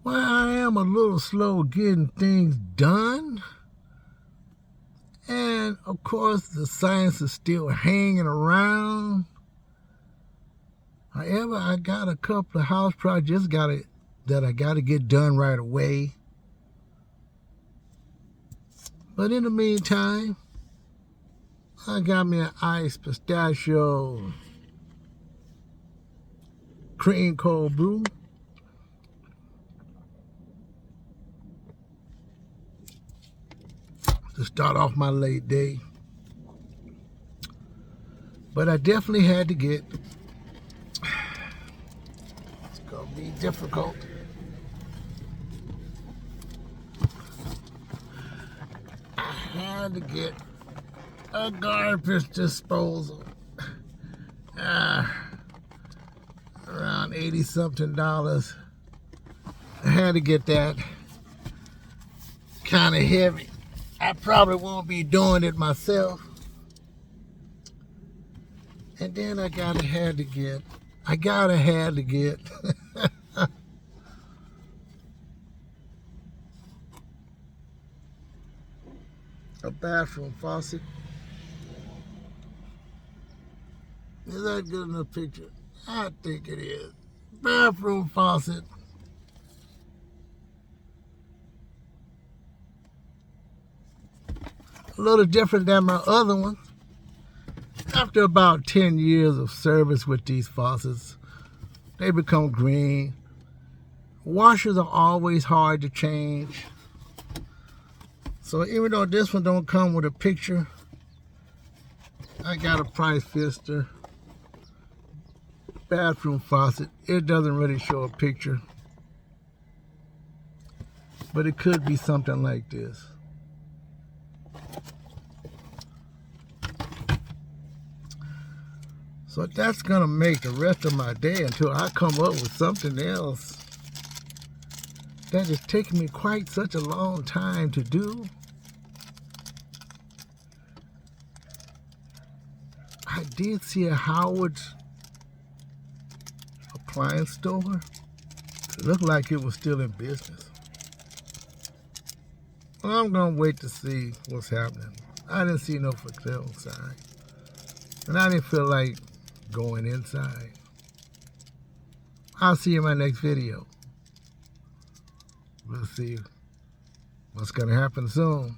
Well, I am a little slow getting things done. And of course, the science is still hanging around. However, I got a couple of house projects that I got to get done right away. But in the meantime, I got me an iced pistachio cream cold brew. To start off my late day. But I definitely had to get, it's gonna be difficult. I had to get a garbage disposal. Around $80 something. I had to get that. Kind of heavy. I probably won't be doing it myself. And then I had to get a bathroom faucet. Is that good enough picture? I think it is. Bathroom faucet. A little different than my other one. After about 10 years of service with these faucets, they become green. Washers are always hard to change. So even though this one don't come with a picture, I got a price fister. Bathroom faucet. It doesn't really show a picture. But it could be something like this. So that's gonna make the rest of my day until I come up with something else that is taking me quite such a long time to do. I did see a Howard's appliance store. It looked like it was still in business. Well, I'm gonna wait to see what's happening. I didn't see no for sale sign. And I didn't feel like going inside. I'll see you in my next video. We'll see what's gonna happen soon.